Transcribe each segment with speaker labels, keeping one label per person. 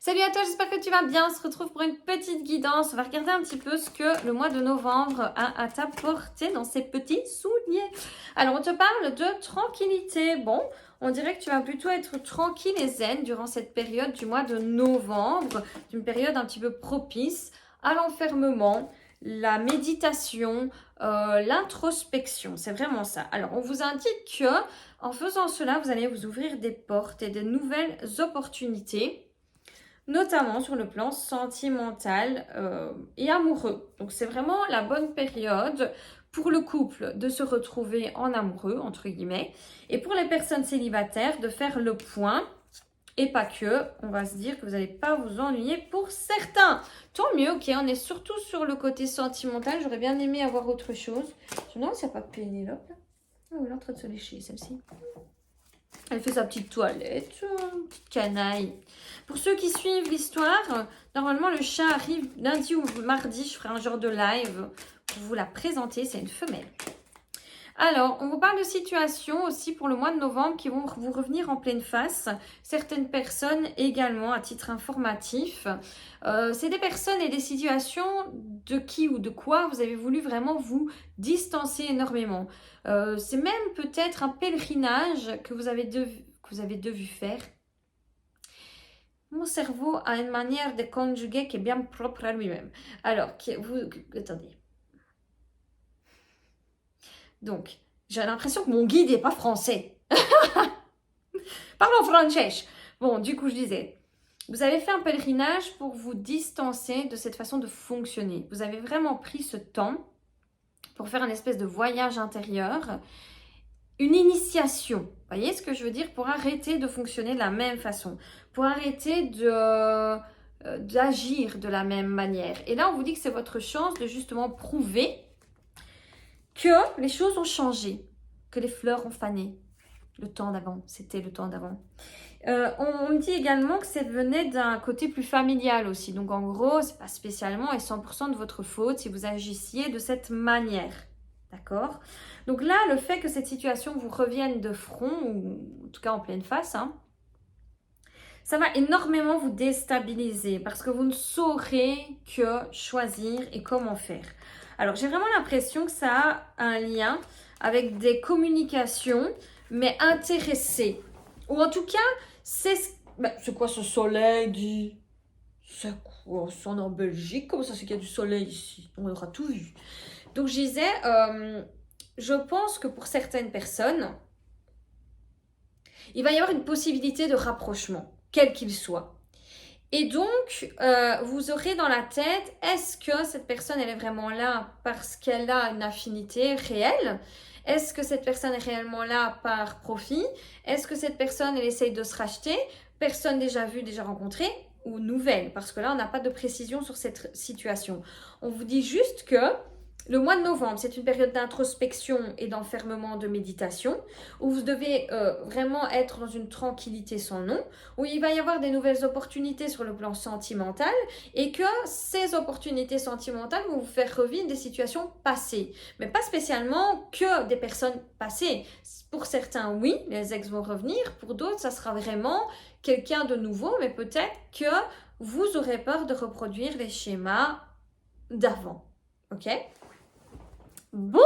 Speaker 1: Salut à toi, j'espère que tu vas bien. On se retrouve pour une petite guidance. On va regarder un petit peu ce que le mois de novembre a à t'apporter dans ses petits souliers. Alors, on te parle de tranquillité. Bon, on dirait que tu vas plutôt être tranquille et zen durant cette période du mois de novembre, une période un petit peu propice à l'enfermement, la méditation, l'introspection. C'est vraiment ça. Alors, on vous indique que en faisant cela, vous allez vous ouvrir des portes et des nouvelles opportunités, notamment sur le plan sentimental et amoureux. Donc c'est vraiment la bonne période pour le couple de se retrouver en amoureux, entre guillemets, et pour les personnes célibataires de faire le point. Et pas que, on va se dire que vous n'allez pas vous ennuyer pour certains. Tant mieux, ok, on est surtout sur le côté sentimental. J'aurais bien aimé avoir autre chose. Je me demande s'il n'y a pas Pénélope là. Oh, elle est en train de se lécher, celle-ci. Elle fait sa petite toilette, petite canaille. Pour ceux qui suivent l'histoire, normalement le chat arrive lundi ou mardi. Je ferai un genre de live pour vous la présenter. C'est une femelle. Alors, on vous parle de situations aussi pour le mois de novembre qui vont vous revenir en pleine face. Certaines personnes également à titre informatif. C'est des personnes et des situations de qui ou de quoi vous avez voulu vraiment vous distancer énormément. C'est même peut-être un pèlerinage que vous avez dû faire. Mon cerveau a une manière de conjuguer qui est bien propre à lui-même. Alors, attendez. Donc, j'ai l'impression que mon guide n'est pas français. Parlons français. Bon, du coup, je disais, vous avez fait un pèlerinage pour vous distancer de cette façon de fonctionner. Vous avez vraiment pris ce temps pour faire une espèce de voyage intérieur, une initiation. Vous voyez ce que je veux dire? Pour arrêter de fonctionner de la même façon, pour arrêter d'agir de la même manière. Et là, on vous dit que c'est votre chance de justement prouver que les choses ont changé, que les fleurs ont fané. Le temps d'avant, c'était le temps d'avant. On me dit également que ça venait d'un côté plus familial aussi. Donc en gros, c'est pas spécialement et 100% de votre faute si vous agissiez de cette manière. D'accord? Donc là, le fait que cette situation vous revienne de front, ou en tout cas en pleine face, hein, ça va énormément vous déstabiliser parce que vous ne saurez que choisir et comment faire. Alors, j'ai vraiment l'impression que ça a un lien avec des communications, mais intéressées. Ou en tout cas, c'est quoi ce soleil dit? C'est quoi? On est en Belgique, comment ça c'est qu'il y a du soleil ici? On aura tout vu. Donc, je disais, je pense que pour certaines personnes, il va y avoir une possibilité de rapprochement, quel qu'il soit. Et donc, vous aurez dans la tête, est-ce que cette personne, elle est vraiment là parce qu'elle a une affinité réelle? Est-ce que cette personne est réellement là par profit? Est-ce que cette personne, elle essaye de se racheter? Personne déjà vu, déjà rencontré? Ou nouvelle? Parce que là, on n'a pas de précision sur cette situation. On vous dit juste que le mois de novembre, c'est une période d'introspection et d'enfermement de méditation, où vous devez vraiment être dans une tranquillité sans nom, où il va y avoir des nouvelles opportunités sur le plan sentimental, et que ces opportunités sentimentales vont vous faire revivre des situations passées. Mais pas spécialement que des personnes passées. Pour certains, oui, les ex vont revenir. Pour d'autres, ça sera vraiment quelqu'un de nouveau, mais peut-être que vous aurez peur de reproduire les schémas d'avant. Ok? Bon,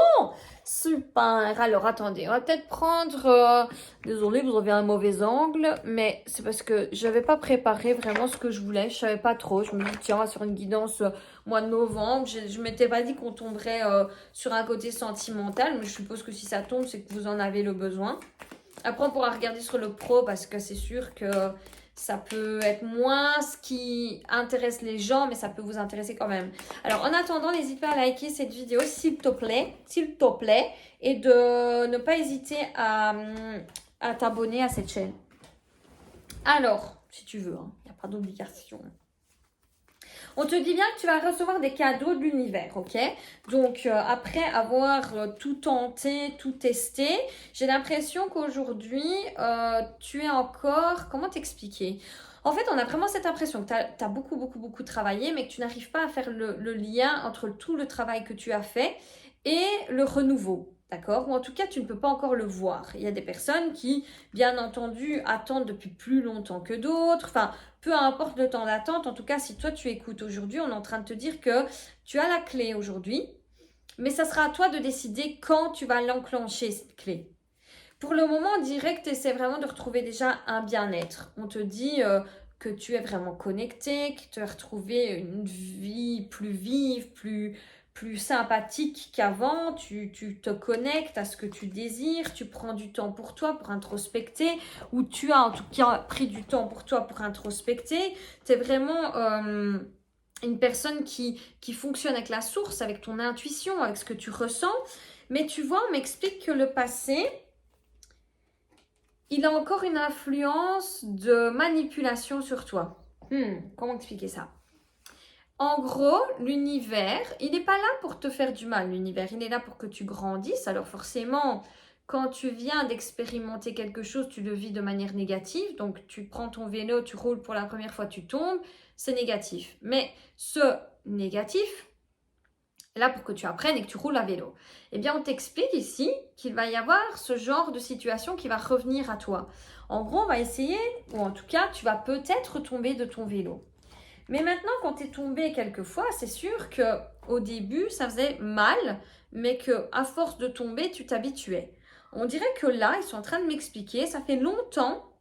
Speaker 1: super. Alors, attendez, on va peut-être prendre... Désolée, vous avez un mauvais angle, mais c'est parce que je n'avais pas préparé vraiment ce que je voulais. Je savais pas trop. Je me dis, tiens, on va sur une guidance mois de novembre. Je m'étais pas dit qu'on tomberait sur un côté sentimental, mais je suppose que si ça tombe, c'est que vous en avez le besoin. Après, on pourra regarder sur le pro parce que c'est sûr que ça peut être moins ce qui intéresse les gens, mais ça peut vous intéresser quand même. Alors, en attendant, n'hésite pas à liker cette vidéo, s'il te plaît, et de ne pas hésiter à t'abonner à cette chaîne. Alors, si tu veux, il n'y a pas d'obligation. On te dit bien que tu vas recevoir des cadeaux de l'univers, ok? Donc, après avoir tout tenté, tout testé, j'ai l'impression qu'aujourd'hui, tu es encore... Comment t'expliquer? En fait, on a vraiment cette impression que tu as beaucoup travaillé, mais que tu n'arrives pas à faire le lien entre tout le travail que tu as fait et le renouveau. D'accord? Ou en tout cas, tu ne peux pas encore le voir. Il y a des personnes qui, bien entendu, attendent depuis plus longtemps que d'autres. Enfin, peu importe le temps d'attente, en tout cas, si toi tu écoutes aujourd'hui, on est en train de te dire que tu as la clé aujourd'hui, mais ça sera à toi de décider quand tu vas l'enclencher, cette clé. Pour le moment, on dirait que tu essaies vraiment de retrouver déjà un bien-être. On te dit que tu es vraiment connecté, que tu as retrouvé une vie plus vive, plus sympathique qu'avant. Tu te connectes à ce que tu désires, tu prends du temps pour toi, pour introspecter, ou tu as en tout cas pris du temps pour toi pour introspecter. Tu es vraiment une personne qui fonctionne avec la source, avec ton intuition, avec ce que tu ressens. Mais tu vois, on m'explique que le passé, il a encore une influence de manipulation sur toi. Comment expliquer ça? En gros, l'univers, il n'est pas là pour te faire du mal. L'univers, il est là pour que tu grandisses. Alors forcément, quand tu viens d'expérimenter quelque chose, tu le vis de manière négative. Donc, tu prends ton vélo, tu roules pour la première fois, tu tombes. C'est négatif. Mais ce négatif, là pour que tu apprennes et que tu roules à vélo. Eh bien, on t'explique ici qu'il va y avoir ce genre de situation qui va revenir à toi. En gros, on va essayer, ou en tout cas, tu vas peut-être tomber de ton vélo. Mais maintenant, quand tu es tombé quelquefois, c'est sûr qu'au début, ça faisait mal, mais qu'à force de tomber, tu t'habituais. On dirait que là, ils sont en train de m'expliquer, ça fait longtemps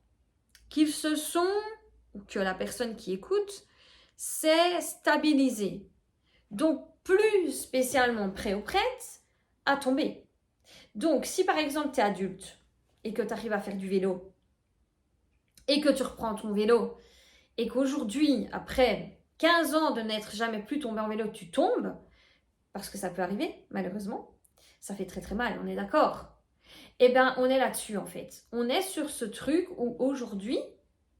Speaker 1: qu'ils se sont, ou que la personne qui écoute, s'est stabilisée. Donc, plus spécialement prêt ou prête à tomber. Donc, si par exemple tu es adulte et que tu arrives à faire du vélo et que tu reprends ton vélo et qu'aujourd'hui, après 15 ans de n'être jamais plus tombé en vélo, tu tombes, parce que ça peut arriver, malheureusement, ça fait très très mal, on est d'accord. Eh bien, on est là-dessus en fait. On est sur ce truc où aujourd'hui,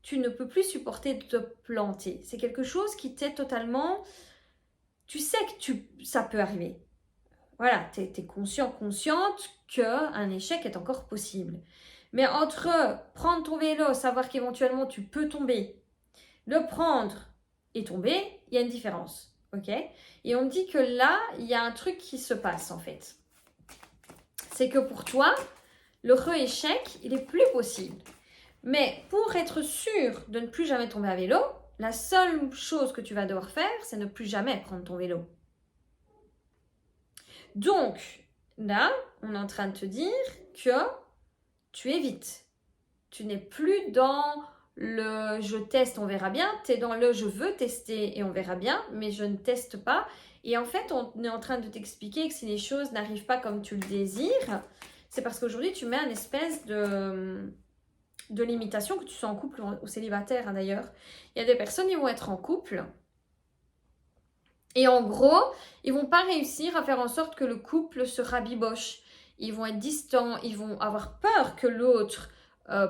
Speaker 1: tu ne peux plus supporter de te planter. C'est quelque chose qui t'est totalement... Tu sais que ça peut arriver. Voilà, tu es consciente qu'un échec est encore possible. Mais entre prendre ton vélo, savoir qu'éventuellement tu peux tomber, le prendre et tomber, il y a une différence. Ok? Et on me dit que là, il y a un truc qui se passe en fait. C'est que pour toi, le re-échec, il est plus possible. Mais pour être sûr de ne plus jamais tomber à vélo, la seule chose que tu vas devoir faire, c'est ne plus jamais prendre ton vélo. Donc, là, on est en train de te dire que tu évites. Tu n'es plus dans le « je teste, on verra bien ». Tu es dans le « je veux tester et on verra bien », mais je ne teste pas. Et en fait, on est en train de t'expliquer que si les choses n'arrivent pas comme tu le désires, c'est parce qu'aujourd'hui, tu mets une espèce de limitation, que tu sois en couple ou célibataire hein, d'ailleurs. Il y a des personnes qui vont être en couple et en gros, ils vont pas réussir à faire en sorte que le couple se rabiboche. Ils vont être distants, ils vont avoir peur que l'autre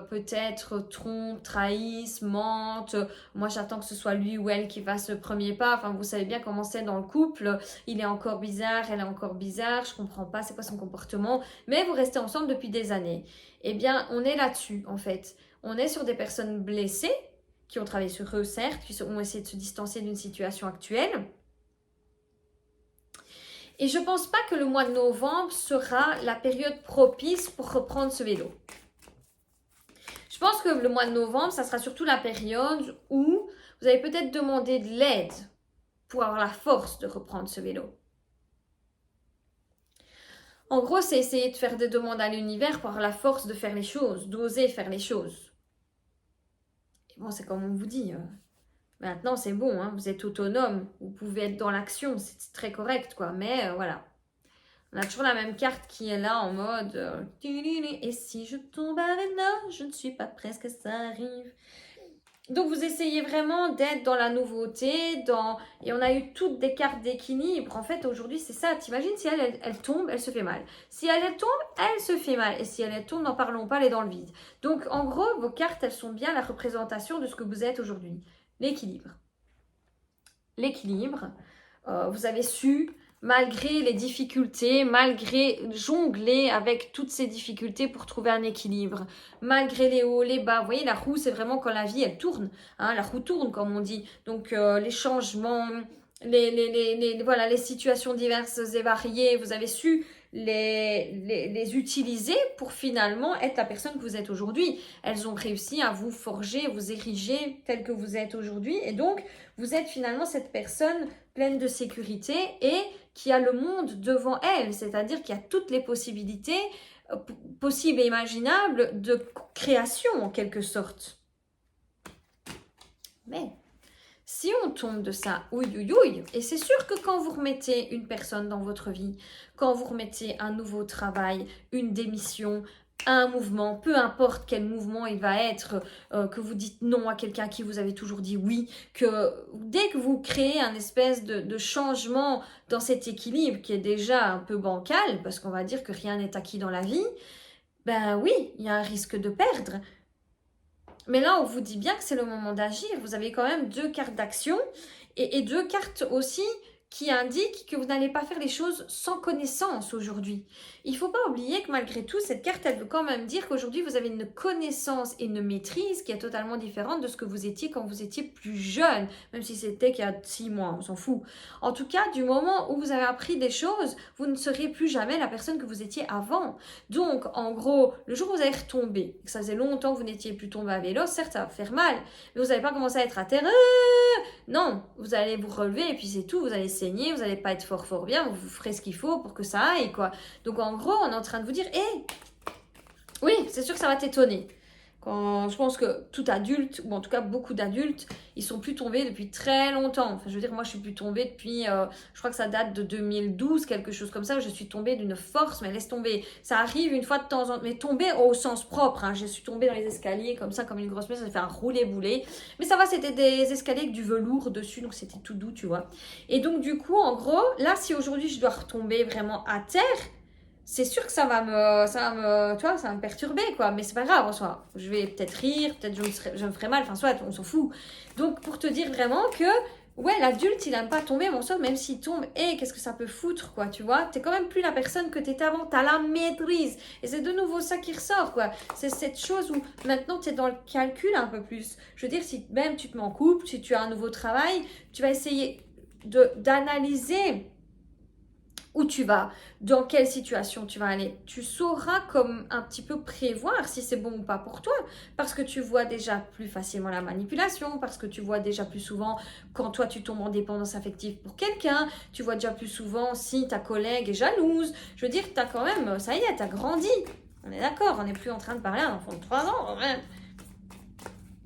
Speaker 1: peut-être trompe, trahisse, mente. Moi, j'attends que ce soit lui ou elle qui fasse le premier pas. Enfin, vous savez bien comment c'est dans le couple. Il est encore bizarre, elle est encore bizarre. Je comprends pas, c'est quoi son comportement. Mais vous restez ensemble depuis des années. Eh bien, on est là-dessus, en fait. On est sur des personnes blessées qui ont travaillé sur eux, certes, qui ont essayé de se distancer d'une situation actuelle. Et je ne pense pas que le mois de novembre sera la période propice pour reprendre ce vélo. Je pense que le mois de novembre, ça sera surtout la période où vous allez peut-être demander de l'aide pour avoir la force de reprendre ce vélo. En gros, c'est essayer de faire des demandes à l'univers pour avoir la force de faire les choses, d'oser faire les choses. Et bon, c'est comme on vous dit. Maintenant, c'est bon, hein, vous êtes autonome, vous pouvez être dans l'action, c'est très correct, quoi. Mais voilà, on a toujours la même carte qui est là en mode et si je tombe avec là, je ne suis pas prête que ça arrive. Donc, vous essayez vraiment d'être dans la nouveauté, et on a eu toutes des cartes d'équilibre. En fait, aujourd'hui, c'est ça. T'imagines, si elle tombe, elle se fait mal. Si elle tombe, elle se fait mal. Et si elle tombe, n'en parlons pas, elle est dans le vide. Donc, en gros, vos cartes, elles sont bien la représentation de ce que vous êtes aujourd'hui. L'équilibre. L'équilibre. Vous avez su, malgré les difficultés, malgré jongler avec toutes ces difficultés pour trouver un équilibre, malgré les hauts, les bas. Vous voyez, la roue, c'est vraiment quand la vie, elle tourne. Hein, la roue tourne, comme on dit. Donc, les changements, voilà, les situations diverses et variées, vous avez su les utiliser pour finalement être la personne que vous êtes aujourd'hui. Elles ont réussi à vous forger, vous ériger tel que vous êtes aujourd'hui. Et donc, vous êtes finalement cette personne pleine de sécurité et qui a le monde devant elle. C'est-à-dire qu'il y a toutes les possibilités possibles et imaginables de création en quelque sorte. Mais si on tombe de ça, et c'est sûr que quand vous remettez une personne dans votre vie, quand vous remettez un nouveau travail, une démission, un mouvement, peu importe quel mouvement il va être, que vous dites non à quelqu'un à qui vous avez toujours dit oui, que dès que vous créez un espèce de changement dans cet équilibre qui est déjà un peu bancal, parce qu'on va dire que rien n'est acquis dans la vie, ben oui, il y a un risque de perdre. Mais là, on vous dit bien que c'est le moment d'agir. Vous avez quand même 2 cartes d'action et 2 cartes aussi qui indiquent que vous n'allez pas faire les choses sans connaissance aujourd'hui. Il ne faut pas oublier que malgré tout, cette carte, elle veut quand même dire qu'aujourd'hui, vous avez une connaissance et une maîtrise qui est totalement différente de ce que vous étiez quand vous étiez plus jeune, même si c'était qu'il y a 6 mois, on s'en fout. En tout cas, du moment où vous avez appris des choses, vous ne serez plus jamais la personne que vous étiez avant. Donc, en gros, le jour où vous allez retomber, que ça faisait longtemps que vous n'étiez plus tombé à vélo, certes, ça va faire mal, mais vous n'allez pas commencer à être à terre. Non, vous allez vous relever et puis c'est tout, vous allez saigner, vous n'allez pas être fort bien, vous ferez ce qu'il faut pour que ça aille, quoi. Donc, en gros, on est en train de vous dire, oui, c'est sûr que ça va t'étonner. Quand je pense que tout adulte, ou en tout cas beaucoup d'adultes, ils sont plus tombés depuis très longtemps. Enfin, je veux dire, moi, je suis plus tombée depuis, je crois que ça date de 2012, quelque chose comme ça, où je suis tombée d'une force, mais laisse tomber. Ça arrive une fois de temps en temps, mais tomber au sens propre. Hein. Je suis tombée dans les escaliers comme ça, comme une grosse messe, ça fait un roulé-boulé. Mais ça va, c'était des escaliers avec du velours dessus, donc c'était tout doux, tu vois. Et donc, du coup, en gros, là, si aujourd'hui je dois retomber vraiment à terre, c'est sûr que ça va me perturber, quoi. Mais c'est pas grave, en soi. Je vais peut-être rire, peut-être je me ferai mal, enfin, soit, on s'en fout. Donc, pour te dire vraiment que, ouais, l'adulte, il aime pas tomber, mon sauf, même s'il tombe, qu'est-ce que ça peut foutre, quoi, tu vois. T'es quand même plus la personne que t'étais avant, t'as la maîtrise. Et c'est de nouveau ça qui ressort, quoi. C'est cette chose où, maintenant, t'es dans le calcul un peu plus. Je veux dire, si même tu te mets en couple, si tu as un nouveau travail, tu vas essayer d'analyser où tu vas, dans quelle situation tu vas aller. Tu sauras comme un petit peu prévoir si c'est bon ou pas pour toi, parce que tu vois déjà plus facilement la manipulation, parce que tu vois déjà plus souvent quand toi tu tombes en dépendance affective pour quelqu'un, tu vois déjà plus souvent si ta collègue est jalouse. Je veux dire, tu as quand même, ça y est, tu as grandi. On est d'accord, on n'est plus en train de parler à un enfant de 3 ans quand même.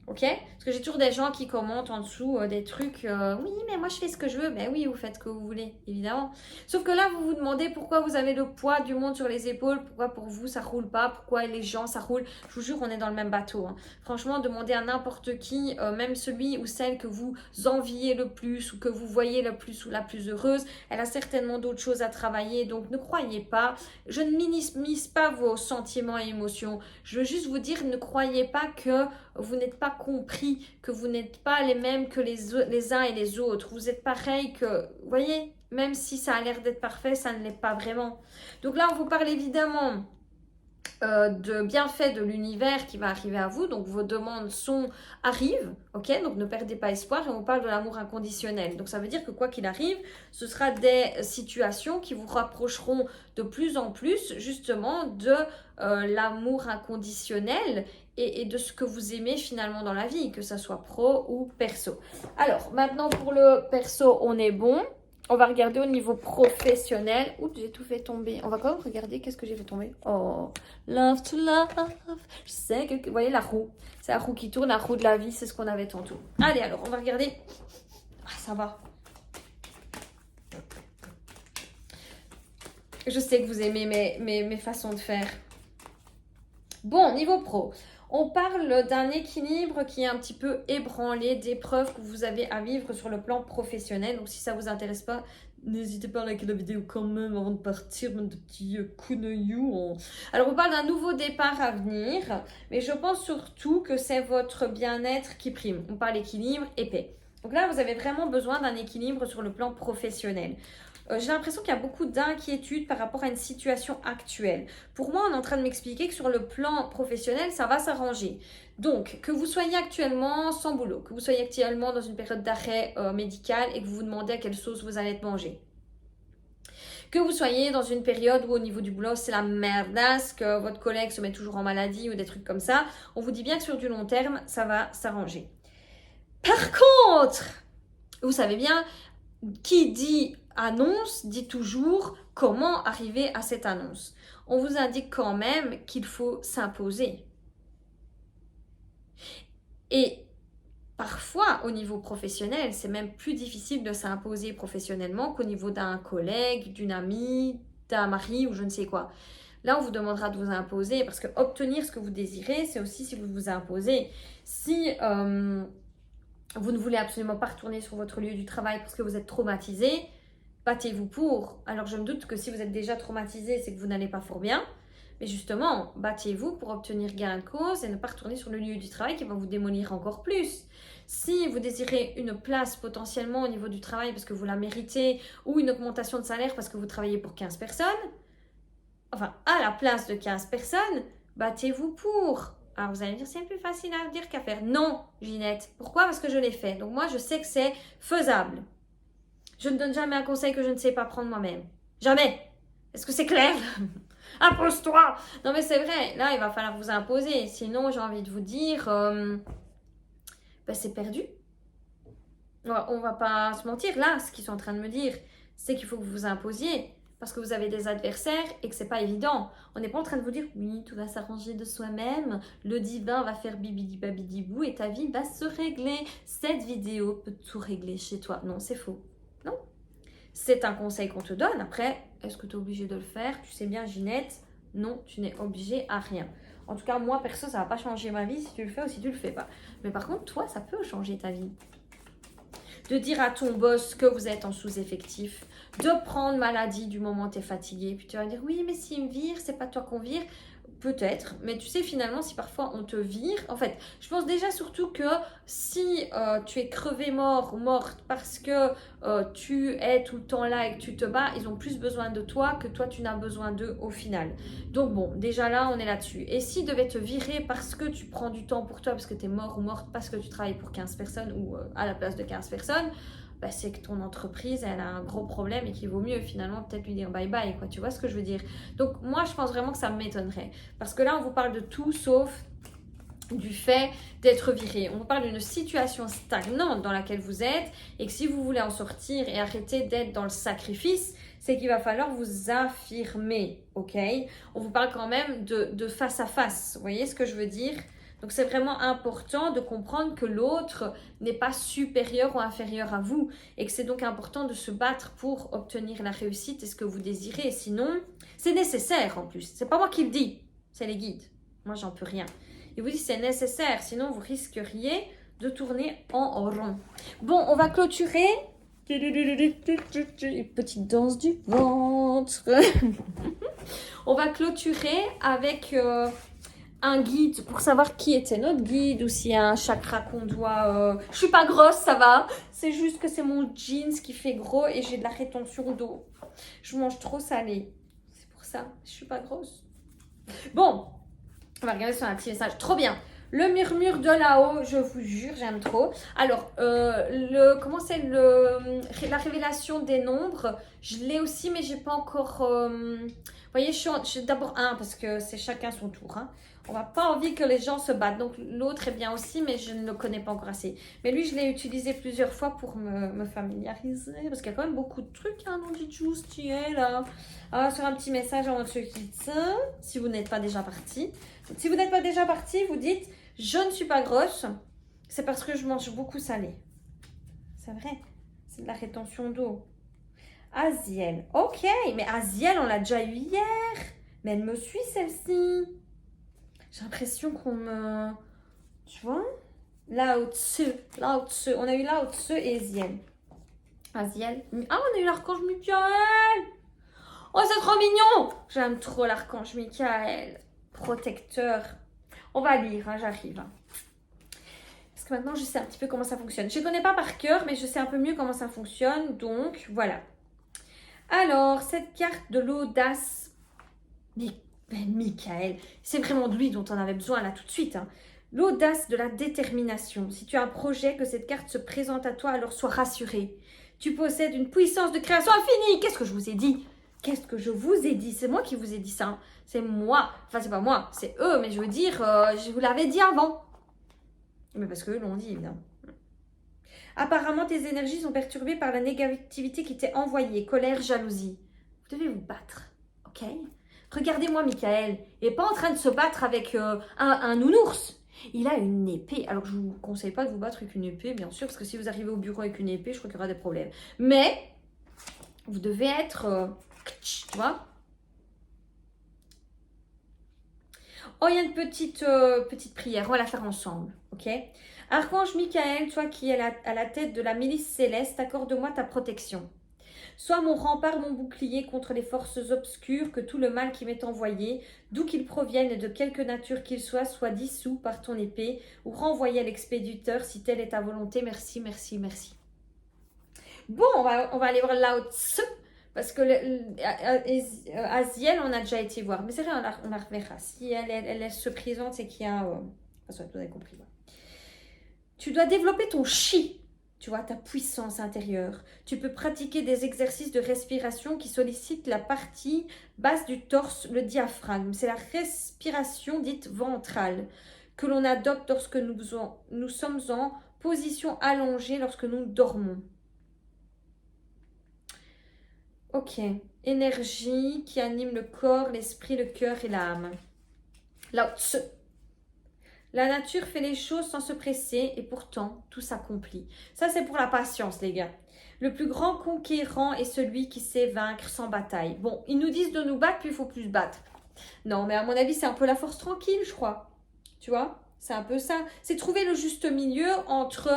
Speaker 1: Ok? Parce que j'ai toujours des gens qui commentent en dessous des trucs oui, mais moi je fais ce que je veux. Ben oui, vous faites ce que vous voulez, évidemment. Sauf que là, vous vous demandez pourquoi vous avez le poids du monde sur les épaules, pourquoi pour vous ça roule pas, pourquoi les gens ça roule. Je vous jure, on est dans le même bateau. Hein. Franchement, demandez à n'importe qui, même celui ou celle que vous enviez le plus ou que vous voyez le plus ou la plus heureuse, elle a certainement d'autres choses à travailler. Donc ne croyez pas. Je ne minimise pas vos sentiments et émotions. Je veux juste vous dire, ne croyez pas que vous n'êtes pas compris, que vous n'êtes pas les mêmes que les uns et les autres. Vous êtes pareil que, vous voyez, même si ça a l'air d'être parfait, ça ne l'est pas vraiment. Donc là, on vous parle évidemment de bienfaits de l'univers qui va arriver à vous. Donc vos demandes arrivent, ok? Donc ne perdez pas espoir et on parle de l'amour inconditionnel. Donc ça veut dire que quoi qu'il arrive, ce sera des situations qui vous rapprocheront de plus en plus justement de l'amour inconditionnel et de ce que vous aimez finalement dans la vie, que ça soit pro ou perso. Alors maintenant pour le perso, on est bon. On va regarder au niveau professionnel. Oups, j'ai tout fait tomber. On va quand même regarder qu'est-ce que j'ai fait tomber. Oh, love to love. Je sais que, vous voyez la roue. C'est la roue qui tourne, la roue de la vie, c'est ce qu'on avait tantôt. Allez, alors, on va regarder. Ah, ça va. Je sais que vous aimez mes façons de faire. Bon, niveau pro. On parle d'un équilibre qui est un petit peu ébranlé, d'épreuves que vous avez à vivre sur le plan professionnel. Donc, si ça ne vous intéresse pas, n'hésitez pas à liker la vidéo quand même avant de partir, même de petits coups. Alors, on parle d'un nouveau départ à venir, mais je pense surtout que c'est votre bien-être qui prime. On parle équilibre et paix. Donc là, vous avez vraiment besoin d'un équilibre sur le plan professionnel. J'ai l'impression qu'il y a beaucoup d'inquiétudes par rapport à une situation actuelle. Pour moi, on est en train de m'expliquer que sur le plan professionnel, ça va s'arranger. Donc, que vous soyez actuellement sans boulot, que vous soyez actuellement dans une période d'arrêt médical et que vous vous demandez à quelle sauce vous allez être mangé. Que vous soyez dans une période où au niveau du boulot c'est la merdasse, que votre collègue se met toujours en maladie ou des trucs comme ça, on vous dit bien que sur du long terme, ça va s'arranger. Par contre, vous savez bien, qui dit annonce dit toujours comment arriver à cette annonce. On vous indique quand même qu'il faut s'imposer. Et parfois, au niveau professionnel, c'est même plus difficile de s'imposer professionnellement qu'au niveau d'un collègue, d'une amie, d'un mari ou je ne sais quoi. Là, on vous demandera de vous imposer parce que obtenir ce que vous désirez, c'est aussi si vous vous imposez. Si vous ne voulez absolument pas retourner sur votre lieu du travail parce que vous êtes traumatisé, battez-vous pour. Alors, je me doute que si vous êtes déjà traumatisé, c'est que vous n'allez pas fort bien. Mais justement, battez-vous pour obtenir gain de cause et ne pas retourner sur le lieu du travail qui va vous démolir encore plus. Si vous désirez une place potentiellement au niveau du travail parce que vous la méritez ou une augmentation de salaire parce que vous travaillez pour 15 personnes, enfin à la place de 15 personnes, battez-vous pour. Alors vous allez me dire c'est plus facile à dire qu'à faire. Non, Ginette. Pourquoi? Parce que je l'ai fait. Donc moi je sais que c'est faisable. Je ne donne jamais un conseil que je ne sais pas prendre moi-même. Jamais. Est-ce que c'est clair? Impose-toi! Non mais c'est vrai, là il va falloir vous imposer. Sinon j'ai envie de vous dire, c'est perdu. On va pas se mentir. Là, ce qu'ils sont en train de me dire, c'est qu'il faut que vous vous imposiez. Parce que vous avez des adversaires et que c'est pas évident. On n'est pas en train de vous dire, oui, tout va s'arranger de soi-même. Le divin va faire bibidi babidi bou et ta vie va se régler. Cette vidéo peut tout régler chez toi. Non, c'est faux. Non. C'est un conseil qu'on te donne. Après, est-ce que tu es obligé de le faire? Tu sais bien, Ginette, non, tu n'es obligé à rien. En tout cas, moi, perso, ça ne va pas changer ma vie si tu le fais ou si tu le fais pas. Mais par contre, toi, ça peut changer ta vie. De dire à ton boss que vous êtes en sous-effectif, de prendre maladie du moment où tu es fatigué. Puis tu vas dire, oui, mais s'il me vire, c'est pas toi qu'on vire. Peut-être, mais tu sais finalement si parfois on te vire, en fait, je pense déjà surtout que si tu es crevé mort ou morte parce que tu es tout le temps là et que tu te bats, ils ont plus besoin de toi que toi tu n'as besoin d'eux au final. Donc bon, déjà là on est là-dessus. Et s'ils devaient te virer parce que tu prends du temps pour toi, parce que tu es mort ou morte, parce que tu travailles pour 15 personnes ou à la place de 15 personnes, c'est que ton entreprise, elle a un gros problème et qu'il vaut mieux finalement peut-être lui dire bye bye, quoi. Tu vois ce que je veux dire? Donc moi, je pense vraiment que ça m'étonnerait. Parce que là, on vous parle de tout sauf du fait d'être viré. On vous parle d'une situation stagnante dans laquelle vous êtes et que si vous voulez en sortir et arrêter d'être dans le sacrifice, c'est qu'il va falloir vous affirmer, ok? On vous parle quand même de face à face. Vous voyez ce que je veux dire? Donc, c'est vraiment important de comprendre que l'autre n'est pas supérieur ou inférieur à vous et que c'est donc important de se battre pour obtenir la réussite et ce que vous désirez. Sinon, c'est nécessaire en plus. C'est pas moi qui le dis, c'est les guides. Moi, j'en peux rien. Ils vous disent c'est nécessaire, sinon vous risqueriez de tourner en rond. Bon, on va clôturer. Une petite danse du ventre. On va clôturer avec... un guide pour savoir qui était notre guide ou s'il y a un chakra qu'on doit... Je suis pas grosse, ça va. C'est juste que c'est mon jeans qui fait gros et j'ai de la rétention d'eau. Je mange trop salé. C'est pour ça, je suis pas grosse. Bon, on va regarder sur un petit message. Trop bien. Le murmure de là-haut, je vous jure, j'aime trop. Alors, comment c'est la révélation des nombres? Je l'ai aussi, mais j'ai pas encore... Vous voyez, je suis d'abord un parce que c'est chacun son tour. Hein. On n'a pas envie que les gens se battent. Donc, l'autre est bien aussi, mais je ne le connais pas encore assez. Mais lui, je l'ai utilisé plusieurs fois pour me familiariser. Parce qu'il y a quand même beaucoup de trucs, hein, dans Juice, tu es là. Alors, sur un petit message avant de se quitter, si vous n'êtes pas déjà parti. Donc, si vous n'êtes pas déjà parti, vous dites... Je ne suis pas grosse, c'est parce que je mange beaucoup salé. C'est vrai, c'est de la rétention d'eau. Aziel, ok, mais Aziel, on l'a déjà eu hier. Mais elle me suit celle-ci. J'ai l'impression qu'on me... Tu vois? Lao Tzu. On a eu Lao Tzu et Aziel. Aziel. Ah, on a eu l'archange Michael. Oh, c'est trop mignon. J'aime trop l'archange Michael. Protecteur. On va lire, hein, j'arrive. Parce que maintenant, je sais un petit peu comment ça fonctionne. Je ne connais pas par cœur, mais je sais un peu mieux comment ça fonctionne. Donc, voilà. Alors, cette carte de l'audace. Mais, Michael, c'est vraiment de lui dont on avait besoin là tout de suite. Hein. L'audace de la détermination. Si tu as un projet, que cette carte se présente à toi, alors sois rassuré. Tu possèdes une puissance de création infinie. Qu'est-ce que je vous ai dit? Qu'est-ce que je vous ai dit? C'est moi qui vous ai dit ça. Hein. C'est moi. Enfin, c'est pas moi, c'est eux. Mais je veux dire, je vous l'avais dit avant. Mais parce qu'eux l'ont dit, évidemment. Apparemment, tes énergies sont perturbées par la négativité qui t'est envoyée. Colère, jalousie. Vous devez vous battre. Ok? Regardez-moi, Michael. Il n'est pas en train de se battre avec un nounours. Il a une épée. Alors, je ne vous conseille pas de vous battre avec une épée, bien sûr, parce que si vous arrivez au bureau avec une épée, je crois qu'il y aura des problèmes. Mais, vous devez être... tu vois? Oh, il y a une petite prière. On va la faire ensemble. Ok? Archange Michael, toi qui es à la tête de la milice céleste, accorde-moi ta protection. Sois mon rempart, mon bouclier contre les forces obscures, que tout le mal qui m'est envoyé, d'où qu'il provienne et de quelque nature qu'il soit dissous par ton épée ou renvoyé à l'expéditeur si telle est ta volonté. Merci, merci, merci. Bon, on va aller voir Lao Tzu, parce que Aziel, on a déjà été voir. Mais c'est vrai, on la reverra. Si elle se présente, c'est qu'il y a... vous avez compris. Là. Tu dois développer ton chi. Tu vois, ta puissance intérieure. Tu peux pratiquer des exercices de respiration qui sollicitent la partie basse du torse, le diaphragme. C'est la respiration dite ventrale que l'on adopte lorsque nous sommes en position allongée lorsque nous dormons. Ok. Énergie qui anime le corps, l'esprit, le cœur et l'âme. Lao Tzu. La nature fait les choses sans se presser et pourtant tout s'accomplit. Ça, c'est pour la patience, les gars. Le plus grand conquérant est celui qui sait vaincre sans bataille. Bon, ils nous disent de nous battre, puis il faut plus se battre. Non, mais à mon avis, c'est un peu la force tranquille, je crois. Tu vois? C'est un peu ça. C'est trouver le juste milieu entre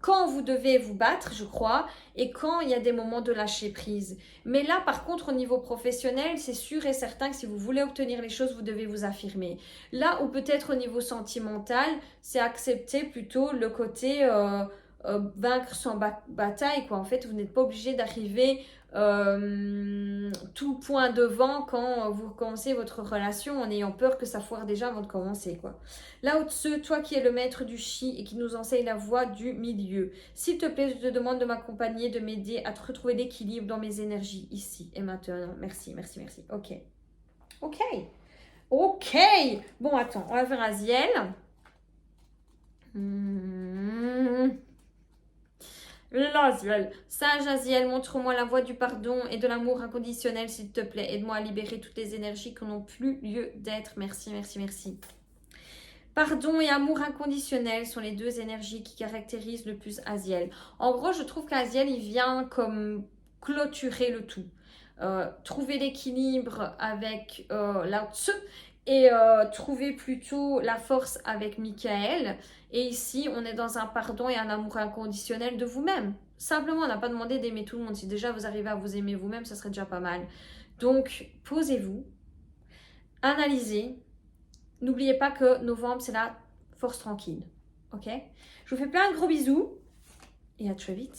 Speaker 1: quand vous devez vous battre, je crois, et quand il y a des moments de lâcher prise. Mais là, par contre, au niveau professionnel, c'est sûr et certain que si vous voulez obtenir les choses, vous devez vous affirmer. Là où peut-être au niveau sentimental, c'est accepter plutôt le côté vaincre sans bataille, quoi. En fait, vous n'êtes pas obligé d'arriver tout point devant quand vous commencez votre relation en ayant peur que ça foire déjà avant de commencer, quoi. Lao Tzu, toi qui es le maître du chi et qui nous enseigne la voie du milieu, s'il te plaît, je te demande de m'accompagner, de m'aider à retrouver l'équilibre dans mes énergies ici et maintenant. Merci, merci, merci. Ok. Ok. Ok. Bon, attends, on va faire Aziel. L'Aziel. Sage Aziel, montre-moi la voie du pardon et de l'amour inconditionnel, s'il te plaît. Aide-moi à libérer toutes les énergies qui n'ont plus lieu d'être. Merci, merci, merci. Pardon et amour inconditionnel sont les deux énergies qui caractérisent le plus Aziel. En gros, je trouve qu'Aziel, il vient comme clôturer le tout. Trouver l'équilibre avec Lao Tzu et trouver plutôt la force avec Michael. Et ici, on est dans un pardon et un amour inconditionnel de vous-même. Simplement, on n'a pas demandé d'aimer tout le monde. Si déjà vous arrivez à vous aimer vous-même, ça serait déjà pas mal. Donc, posez-vous, analysez. N'oubliez pas que novembre, c'est la force tranquille. Ok? Je vous fais plein de gros bisous et à très vite.